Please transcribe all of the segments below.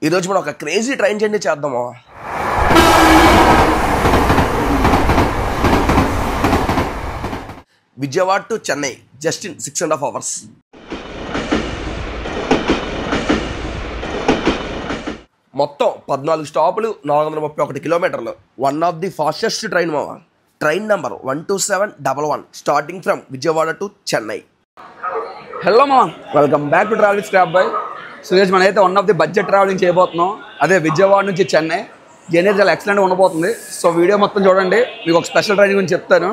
ఈరోజు మనం ఒక క్రేజీ ట్రైన్ జర్నీ చేద్దాము. Vijayawada to Chennai just in 6.5 hours. మొత్తం 14 స్టాపులు, 431 కిలోమీటర్లు. One of the fastest train మావా. Train number 12711 starting from Vijayawada to Chennai. Hello మామ, welcome back to travel scrap boy. Suresh, మనైతే one of the budget travelling చేయబోతున్నాం. అదే విజయవాడ నుంచి చెన్నై. జర్నీ చాలా ఎక్సలెంట్గా ఉండబోతుంది. సో వీడియో మొత్తం చూడండి, మీకు ఒక స్పెషల్ ట్రైన్ గురించి చెప్తాను.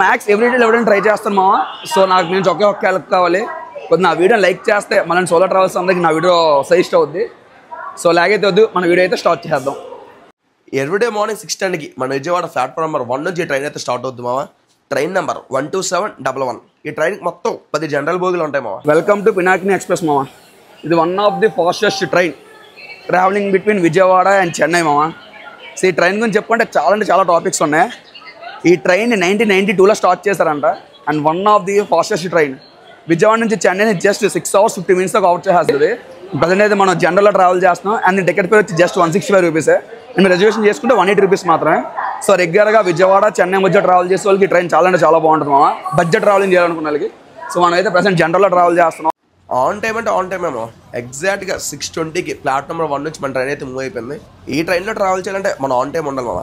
మ్యాక్స్ ఎవ్రీడే ఎవరైనా ట్రై చేస్తాను మామ. సో నాకు నేను ఒకే ఒక్క హెల్ప్ కావాలి. కొద్దిగా నా వీడియో లైక్ చేస్తే మన సోలో ట్రావెల్స్ అందరికి నా వీడియో సజెస్ట్ అవుద్ది. సో లాగైతే వద్దు, మన వీడియో అయితే స్టార్ట్ చేద్దాం. ఎవ్రీడే మార్నింగ్ 6:10కి మన విజయవాడ ప్లాట్ఫామ్ నెంబర్ 1 నుంచి ట్రైన్ అయితే స్టార్ట్ అవుతుంది మావా. Train number 12711. ఈ ట్రైన్కి మొత్తం 10 జనరల్ బోగీలు ఉంటాయి మావా. వెల్కమ్ టు పినాకిని ఎక్స్ప్రెస్ మామ. ఇది one of the fastest train travelling between Vijayawada and Chennai మామ. సో ఈ ట్రైన్ గురించి చెప్పుకుంటే చాలా అంటే చాలా టాపిక్స్ ఉన్నాయి. ఈ ట్రైన్ 1992లో స్టార్ట్ చేశారంట. And one of the fastest train. Vijayawada నుంచి చెన్నైని జస్ట్ 6 hours 50 minutes కవర్ చేస్తుంది. ప్రజెంట్ అయితే మనం జనరల్లో ట్రావెల్ చేస్తున్నాం. అండ్ టికెట్ పేరు వచ్చి జస్ట్ 165 rupees. అండ్ రిజర్వేషన్ చేసుకుంటే 180 rupees మాత్రమే. సో రెగ్యులర్గా విజయవాడ చెన్నై మధ్య ట్రావెల్ చేసే వాళ్ళకి ట్రైన్ చాలా అంటే చాలా బాగుంటుంది మామ. బడ్జెట్ ట్రావెలింగ్ చేయాలనుకున్న వాళ్ళకి. సో మనం అయితే ప్రజెంట్ జనరల్లో ట్రావెల్ చేస్తున్నాం. ఆన్ టైం అంటే ఆన్ టైం ఏమో. ఎగ్జాక్ట్గా 6:20కి ప్లాట్ఫామ్ నెంబర్ 1 నుంచి మన ట్రైన్ అయితే మూవ్ అయిపోయింది. ఈ ట్రైన్లో ట్రావెల్ చేయాలంటే మనం ఆన్ టైం ఉండాలి మామ.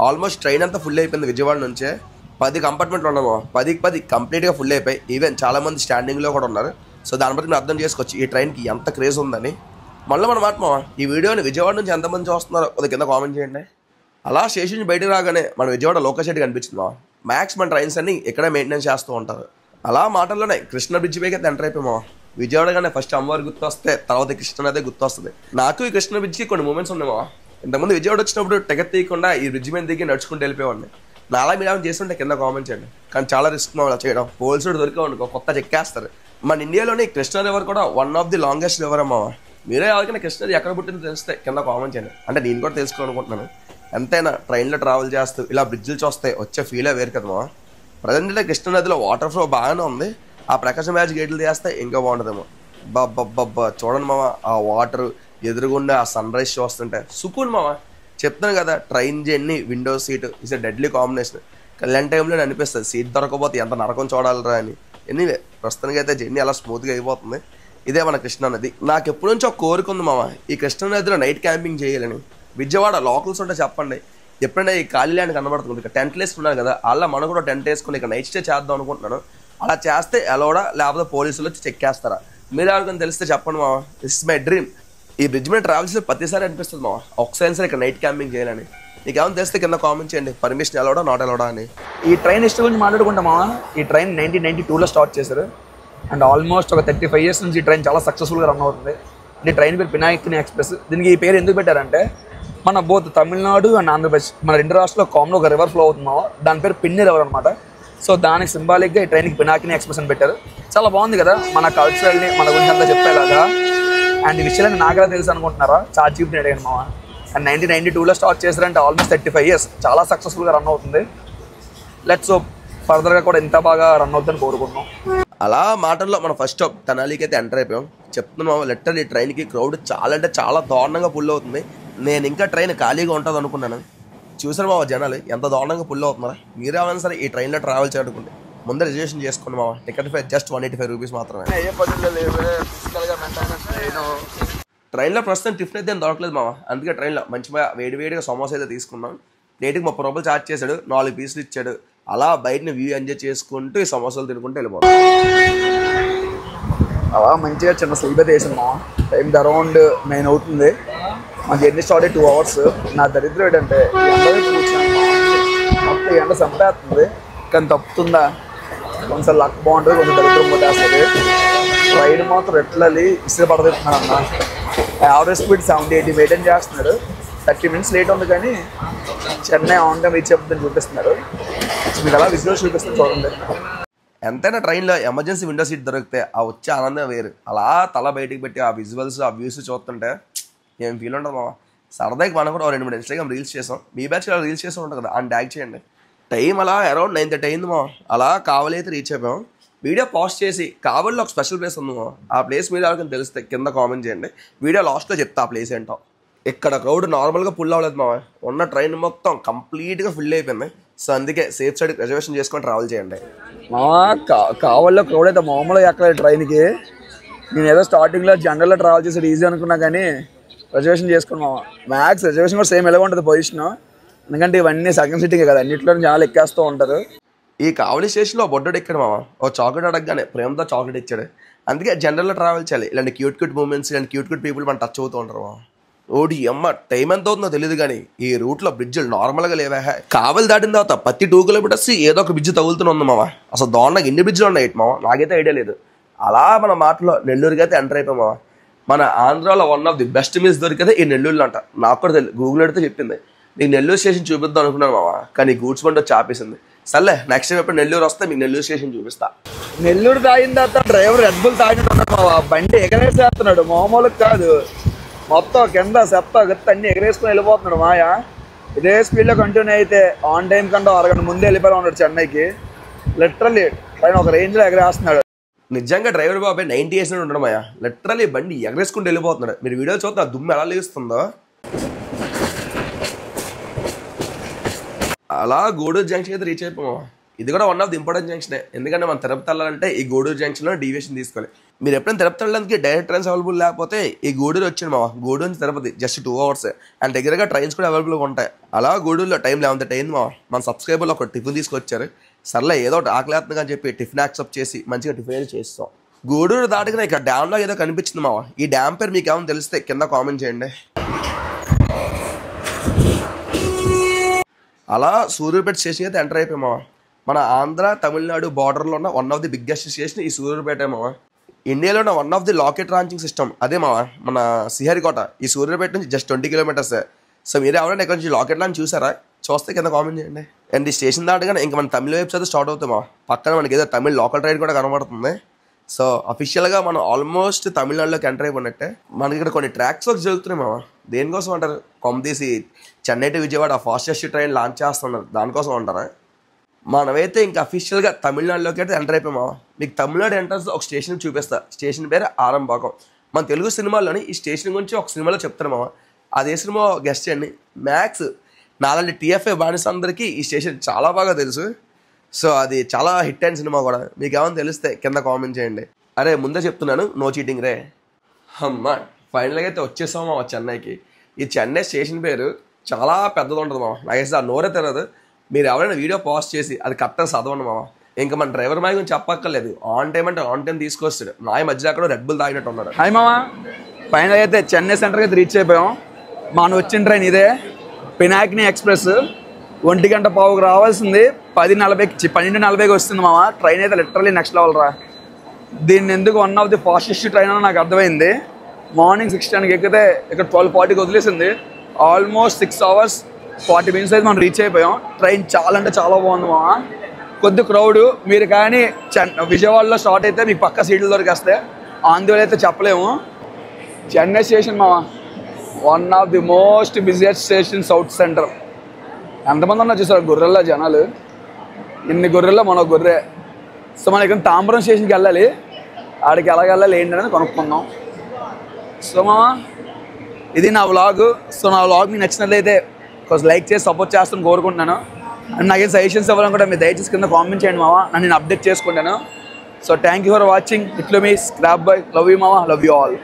ఆల్మోస్ట్ ట్రైన్ అంతా ఫుల్ అయిపోయింది. విజయవాడ నుంచే 10 కంపార్ట్మెంట్లు ఉండవు మామ. 10కి 10 కంప్లీట్గా ఫుల్ అయిపోయి ఈవెన్ చాలామంది స్టాండింగ్లో కూడా ఉన్నారు. సో దాన్ని బట్టి మీరు అర్థం చేసుకోవచ్చు ఈ ట్రైన్కి ఎంత క్రేజ్ ఉందని. మళ్ళీ మన మాట మామ, ఈ వీడియోని విజయవాడ నుంచి ఎంతమంది చూస్తున్నారో కొద్ది కింద కామెంట్ చేయండి. అలా స్టేషన్ నుంచి బయటకు రాగానే మన విజయవాడ లోకల్ షెడ్ కనిపించింది మామ. మ్యాక్స్ మన ట్రైన్స్ అన్ని ఇక్కడే మెయింటెనెన్స్ చేస్తూ ఉంటారు. అలా మాటల్లోనే కృష్ణ బ్రిడ్జ్ పైకి అయితే ఎంటర్ అయిపోయి మామ. విజయవాడగానే ఫస్ట్ అమ్మవారి గుర్తు వస్తే తర్వాత కృష్ణ అదే గుర్తు వస్తుంది. నాకు ఈ కృష్ణ బ్రిడ్జ్కి కొన్ని మూమెంట్స్ ఉన్నాయి మామ. ఇంతకుముందు విజయవాడ వచ్చినప్పుడు టికెట్ తీయకుండా ఈ బ్రిడ్జ్ మీద దిగి నడుచుకుంటూ వెళ్ళిపోయేవాడిని. నాలా మీరు ఏమైనా చేస్తుంటే కింద కామెంట్ చేయండి. కానీ చాలా రిస్క్ మామూలు చేయడం. పోల్స్ దొరికేవాడికి కొత్త చెక్కేస్తారు. మన ఇండియాలోని కృష్ణా రివర్ కూడా one of the longest river మామ. మీరే ఎవరికైనా కృష్ణది ఎక్కడ పుట్టిందో తెలిస్తే కింద కామెంట్ చేయండి. అంటే నేను కూడా తెలుసుకోవాలనుకుంటున్నాను. ఎంతైనా ట్రైన్లో ట్రావెల్ చేస్తూ ఇలా బ్రిడ్జ్లు చూస్తే వచ్చే ఫీలే వేరు కదా మామ. ప్రజెంట్ అయితే కృష్ణా నదిలో వాటర్ ఫ్లో బాగానే ఉంది. ఆ ప్రకాశం బ్యాచ్ గేట్లు చేస్తే ఇంకా బాగుంటుందేమో. బాబ్బా చూడండి మామ, ఆ వాటర్ ఎదురుగుండా ఆ సన్ రైజ్ చూస్తుంటే సుకూన్ మామ. చెప్తాను కదా, train journey window seat is a deadly combination. Kalyan టైంలో అనిపిస్తుంది సీట్ దొరకపోతే ఎంత నరకం చూడాలరా అని. ఎనీవే ప్రస్తుతానికి అయితే జర్నీ అలా స్మూత్గా అయిపోతుంది. ఇదే మన కృష్ణా నది. నాకు ఎప్పటి నుంచో కోరిక ఉంది మామ, ఈ కృష్ణా నదిలో నైట్ క్యాంపింగ్ చేయాలని. విజయవాడ లోకల్స్ ఉంటే చెప్పండి, ఎప్పుడైనా ఈ ఖాళీ ల్యాండ్ కనబడుతుంది. ఇక్కడ టెంట్లు వేసుకున్నారు కదా, అలా మనం కూడా టెంట్ వేసుకుని ఇక్కడ నైట్ స్టే చేద్దాం అనుకుంటున్నాను. అలా చేస్తే ఎలాడా లేకపోతే పోలీసులు వచ్చి చెక్ చేస్తారా? మీరు ఎవరికైనా తెలిస్తే చెప్పండి మామ. This is my dream. ఈ బ్రిడ్జ్ మీద ట్రావెల్ చేస్తే ప్రతిసారి అనిపిస్తుంది మామ, ఒకసారి సరే ఇక్కడ నైట్ క్యాంపింగ్ చేయాలని. నీకు ఏమైనా తెలిస్తే కింద కామెంట్ చేయండి, పర్మిషన్ ఎలాడా నాట్ ఎలాడా అని. ఈ ట్రైన్ హిస్టరీ గురించి మాట్లాడుకుంటాం మామ. ఈ ట్రైన్ 1992లో స్టార్ట్ చేశారు. అండ్ ఆల్మోస్ట్ ఒక 35 years నుంచి ఈ ట్రైన్ చాలా సక్సెస్ఫుల్గా రన్ అవుతుంది. ఈ ట్రైన్ పేరు పినాకిని ఎక్స్ప్రెస్. దీనికి ఈ పేరు ఎందుకు పెట్టారంటే, మన బోత్ తమిళనాడు అండ్ ఆంధ్రప్రదేశ్ మన 2 రాష్ట్రాల్లో కామన్గా ఒక రివర్ ఫ్లో అవుతుందో దాని పేరు పిన్ని రివర్ అనమాట. సో దానికి సింబాలిక్గా ఈ ట్రైన్కి పినాకిని ఎక్స్ప్రెస్ అని పెట్టారు. చాలా బాగుంది కదా, మన కల్చరల్ని మన గురించి అంతా చెప్పేలాగా. అండ్ ఈ విషయాన్ని నాకెలా తెలుసు అనుకుంటున్నారా? చాట్ జీపీటీని అడిగాను మామ. అండ్ 1992లో స్టార్ట్ చేశారంటే ఆల్మోస్ట్ 35 years చాలా సక్సెస్ఫుల్గా రన్ అవుతుంది. లెట్స్ హోప్ ఫర్దర్గా కూడా ఇంత బాగా రన్ అవుతుందని కోరుకుంటున్నాం. అలా మాటల్లో మనం ఫస్ట్ స్టాప్ తెనాలికి అయితే ఎంటర్ అయిపోయాం. చెప్తున్నాం లెటర్ ఈ ట్రైన్కి క్రౌడ్ చాలా అంటే చాలా దారుణంగా పుల్ అవుతుంది. నేను ఇంకా ట్రైన్ ఖాళీగా ఉంటుంది అనుకున్నాను. చూసాను మామ జనాలు ఎంత దారుణంగా పుల్ అవుతున్నారా. మీరేమైనా సరే ఈ ట్రైన్లో ట్రావెల్ చేయాలనుకుంటే ముందే రిజర్వేషన్ చేసుకోండి మామ. టికెట్ ఫైర్ జస్ట్ 185 rupees మాత్రమే. ట్రైన్లో ప్రస్తుతం టిఫిన్ అయితే దొరకలేదు మామ. అందుకే ట్రైన్లో మంచిగా వేడివేడిగా సమోసా అయితే తీసుకున్నాం. ప్లేట్కి 30 రూపాయలు ఛార్జ్ చేశాడు, 4 పీసులు ఇచ్చాడు. అలా బయటని వ్యూ ఎంజాయ్ చేసుకుంటూ ఈ సమోసాలు తినుకుంటూ వెళ్ళిపోతాం. అలా మంచిగా చిన్న స్లీప్ అయితే వేసాను మామ. టైం అరౌండ్ 9 అవుతుంది. మా జర్నీ స్టార్ట్ అయ్యి 2 hours. నా దరిద్రం ఏంటంటే మొత్తం ఎండ చంపేస్తుంది. కానీ తప్పుతుందా, కొంచెం లక్ బాగుంటుంది, కొంచెం దరిద్రం కొట్టేస్తుంది. రైడ్ మాత్రం ఎట్లది ఇసుక పడదెత్తున్నాడు అన్న. యావరేజ్ స్పీడ్ 70-80 మెయింటైన్ చేస్తున్నాడు. 30 minutes లేట్ ఉంది కానీ చెన్నై ఆన్ టైం రీచ్ అవుతుందని చూపిస్తున్నారు. మీకు అలా విజువల్స్ చూపిస్తుంది చూడండి. ఎంతైనా ట్రైన్లో ఎమర్జెన్సీ విండో సీట్ దొరికితే ఆ వచ్చే ఆనందం వేరు. అలా తల బయటికి పెట్టి ఆ విజువల్స్ ఆ వ్యూస్ చూస్తుంటే ఏం ఫీల్ ఉంటుంది మామ. సరదాకి మనం కూడా 2-3 Instagram రీల్స్ చేసాం. మీ బ్యాచ్ రీల్స్ చేస్తూ ఉంటుంది కదా, అని ట్యాగ్ చేయండి. టైం అలా అరౌండ్ 9:30 అయింది మామ. అలా కావాలి అయితే రీచ్ అయిపోయాం. వీడియో పాస్ట్ చేసి కాబోల్లో ఒక స్పెషల్ ప్లేస్ ఉంది మామ. ఆ ప్లేస్ మీద ఎవరికైనా తెలిస్తే కింద కామెంట్ చేయండి. వీడియో లాస్ట్లో చెప్తా ఆ ప్లేస్ ఏంటో. ఇక్కడ క్రౌడ్ నార్మల్గా ఫుల్ అవ్వలేదు మామ. ఉన్న ట్రైన్ మొత్తం కంప్లీట్గా ఫుల్ అయిపోయింది. సో అందుకే సేఫ్ సైడ్ రిజర్వేషన్ చేసుకొని ట్రావెల్ చేయండి మామ. కావల్లో క్రౌడ్ అయితే మామూలుగా ఎక్కలేదు ట్రైన్కి. నేను ఏదో స్టార్టింగ్లో జనరల్లో ట్రావెల్ చేసేది ఈజీ అనుకున్నా కానీ రిజర్వేషన్ చేసుకుని మామ. మ్యాక్స్ రిజర్వేషన్ కూడా సేమ్ ఎలా ఉంటుంది పొజిషన్. ఎందుకంటే ఇవన్నీ సెకండ్ సిట్టింగే కదా, అన్నింటిలో జనాలు ఎక్కేస్తూ ఉంటారు. ఈ కావలి స్టేషన్లో బొడ్డోడు ఎక్కాడు మామ. ఓ చాక్లెట్ అడగగానే ప్రేమతో చాక్లెట్ ఇచ్చాడు. అందుకే జనరల్లో ట్రావెల్ చేయాలి. ఇలాంటి క్యూట్ మూమెంట్స్, ఇలాంటి క్యూట్ పీపుల్ మనం టచ్ అవుతూ ఉంటారు మామ. ఓడి అమ్మ టైం ఎంత అవుతుందో తెలియదు కానీ ఈ రూట్లో బ్రిడ్జ్లు నార్మల్గా లేవా. కావలి దాటిన తర్వాత ప్రతి 2 కిలోమీటర్స్ ఏదో ఒక బ్రిడ్జ్ తగులుతూనే ఉంది మామ. అసలు దారుణంగా ఎన్ని బ్రిడ్జ్లు ఉన్నాయి మామ, నాకైతే ఐడియా లేదు. అలా మన మాటలో నెల్లూరుకి అయితే ఎంటర్ అయిపోయాం మామ. మన ఆంధ్రాలో one of the best meals దొరికితే ఈ నెల్లూరులో అంట. నాకు కూడా తెలియదు, గూగుల్ అడితే చెప్పింది. నీకు నెల్లూరు స్టేషన్ చూపిద్దాం అనుకున్నాను మామ, కానీ గూడ్స్ బండి వచ్చి ఆపేసింది. సర్లే నెక్స్ట్ టైం ఎప్పుడు నెల్లూరు వస్తే మీకు నెల్లూరు స్టేషన్ చూపిస్తా. నెల్లూరు తాగిన తర్వాత డ్రైవర్ రెడ్ బుల్ తాగినట్టు మావా. బండి ఎగరేసేస్తున్నాడు, మామూలుగా కాదు. మొత్తం కింద సెత్త గత్త అన్ని ఎగరేసుకుని వెళ్ళిపోతున్నాడు మాయా. ఇదే స్పీడ్లో కంటిన్యూ అయితే ఆన్ టైం కంటే అరగంట ముందే వెళ్ళిపోయి ఉన్నాడు చెన్నైకి. లిటరల్లీ ట్రైన్ ఒక రేంజ్లో ఎగరేస్తున్నాడు. నిజంగా డ్రైవర్ బాబాయ్ 90 ఇయర్స్ నుండి ఉండడం అయ్యా. లిటరల్లీ బండి ఎగరేసుకుంటూ వెళ్ళిపోతున్నాడు. మీరు వీడియో చూస్తే ఆ దుమ్ము ఎలా లేస్తుందో. అలా గూడూరు జంక్షన్ అయితే రీచ్ అయిపోయాము. ఇది కూడా వన్ ఆఫ్ ది ఇంపార్టెంట్ జంక్షనే. ఎందుకంటే మనం తిరుపతి వెళ్ళాలంటే ఈ గూడూరు జంక్షన్లో డీవియేషన్ తీసుకోవాలి. మీరు ఎప్పుడైనా తిరుపతి వెళ్ళడానికి డైరెక్ట్ ట్రైన్స్ అవైలబుల్ లేకపోతే ఈ గూడూరు వచ్చింది మామ. గూడూరు నుంచి తిరుపతి జస్ట్ 2 hours అండ్ దగ్గరగా ట్రైన్స్ కూడా అవైలబుల్గా ఉంటాయి. అలా గూడూరులో టైం 11:30 అయింది మామ. మన సబ్స్క్రైబర్లు ఒక టిఫిన్ తీసుకొచ్చారు. సర్లే ఏదో ఒకటి ఆకలేస్తుంది అని చెప్పి టిఫిన్ యాక్సెప్ట్ చేసి మంచిగా టిఫిన్ చేస్తాం. గూడూరు దాటిగా ఇక్కడ డ్యామ్లో ఏదో కనిపించింది మామ. ఈ డ్యామ్ పేరు మీకు ఏమైనా తెలిస్తే కింద కామెంట్ చేయండి. అలా సూర్యాపేట స్టేషన్ అయితే ఎంటర్ అయిపోయాం మామ. మన ఆంధ్ర తమిళనాడు బార్డర్లో ఉన్న one of the biggest station ఈ సూర్యాపేట మామ. ఇండియాలో ఉన్న one of the locket launching system అదే మామ మన శ్రీహరికోట. ఈ సూర్యాపేట నుంచి జస్ట్ 20 kilometers. సో మీరు ఎవరైనా ఇక్కడ నుంచి లాకెట్ లాంచ్ చూసారా? చూస్తే కింద కామెంట్ చేయండి. అండ్ ఈ స్టేషన్ దాటగానే ఇంకా మన తమిళ వెబ్స్ అయితే స్టార్ట్ అవుతాయి మామ. పక్కన మనకి ఏదో తమిళ లోకల్ ట్రైన్ కూడా కనబడుతుంది. సో అఫీషియల్గా మనం ఆల్మోస్ట్ తమిళనాడులోకి ఎంటర్ అయిపోయినట్టే. మనకి ఇక్కడ కొన్ని ట్రాక్స్ వర్క్ జరుగుతున్నాయి మామ. దేనికోసం అంటారు? కొమ్మతీసి Chennai to Vijayawada fastest train launch చేస్తున్నారు, దానికోసం అంటారా? మనమైతే ఇంకా అఫీషియల్గా తమిళనాడులోకి అయితే ఎంటర్ అయిపోయాం మామ. మీకు తమిళనాడు ఎంట్రన్స్ ఒక స్టేషన్ చూపిస్తా. స్టేషన్ పేరు ఆరంభాకం. మన తెలుగు సినిమాల్లోని ఈ స్టేషన్ గురించి ఒక సినిమాలో చెప్తారు మామ. అదే సినిమా గెస్ట్ చేయండి. మ్యాక్స్ నాలాంటి TFI బానిస అందరికీ ఈ స్టేషన్ చాలా బాగా తెలుసు. సో అది చాలా హిట్ అయిన సినిమా కూడా. మీకు ఏమైనా తెలిస్తే కింద కామెంట్ చేయండి. అరే ముందే చెప్తున్నాను, నో చీటింగ్ రే. అమ్మ ఫైనల్గా అయితే వచ్చేసాం మామ చెన్నైకి. ఈ చెన్నై స్టేషన్ పేరు చాలా పెద్దది ఉంటుంది మామ. నాకైతే ఆ నోరే తెలియదు. మీరు ఎవరైనా వీడియో పాస్ట్ చేసి అది కరెక్ట్గా చదవండి మామ. ఇంకా మన డ్రైవర్ మాయ గురించి చెప్పక్కర్లేదు. ఆన్ టైం అంటే ఆన్ టైం తీసుకొస్తాడు. నా మధ్యలో అక్కడ రెడ్ బుల్ తాగినట్టు ఉన్నాడు. హాయ్ మామ, ఫైనల్ అయితే చెన్నై సెంటర్కి అయితే రీచ్ అయిపోయాం. మనం వచ్చిన ట్రైన్ ఇదే, పినాకిని ఎక్స్ప్రెస్. 1:15 రావాల్సింది 12:40 వస్తుంది మామ. ట్రైన్ అయితే లిటరల్లీ నెక్స్ట్ లెవెల్ రా. దీన్ని ఎందుకు one of the fastest train అని నాకు అర్థమైంది. మార్నింగ్ 6:10 ఎక్కితే ఇక్కడ 12:40 వదిలేసింది. ఆల్మోస్ట్ 6 hours 40 minutes అయితే మనం రీచ్ అయిపోయాం. ట్రైన్ చాలా అంటే చాలా బాగుంది మామ. కొద్ది క్రౌడ్. మీరు కానీ విజయవాడలో స్టార్ట్ అయితే మీకు పక్క సీట్లు దొరికేస్తే. ఆంధ్రలో అయితే చెప్పలేము. చెన్నై స్టేషన్ మామ one of the most busiest station south centre. ఎంతమంది ఉన్నారు చూసారు గొర్రెల్లో జనాలు. ఇన్ని గొర్రెల్లో మన గొర్రె. సో మనం ఇక్కడ తాంబరం స్టేషన్కి వెళ్ళాలి. ఆడికి ఎలాగ వెళ్ళాలి ఏంటి అనేది కొనుక్కుందాం. సో మామ ఇది నా వ్లాగ్. సో నా వ్లాగ్ మీకు నచ్చినట్లయితే కొంచెం లైక్ చేసి సపోర్ట్ చేస్తాను కోరుకుంటున్నాను. అండ్ నాకు సజెషన్స్ ఇవ్వాలని కూడా మీరు దయచేసి కింద కామెంట్ చేయండి మామ. నేను అప్డేట్ చేసుకుంటాను. So thank you for watching. ఇట్లో మీ స్క్రాప్ బాయ్. లవ్ యూ మామ, లవ్ యూ ఆల్.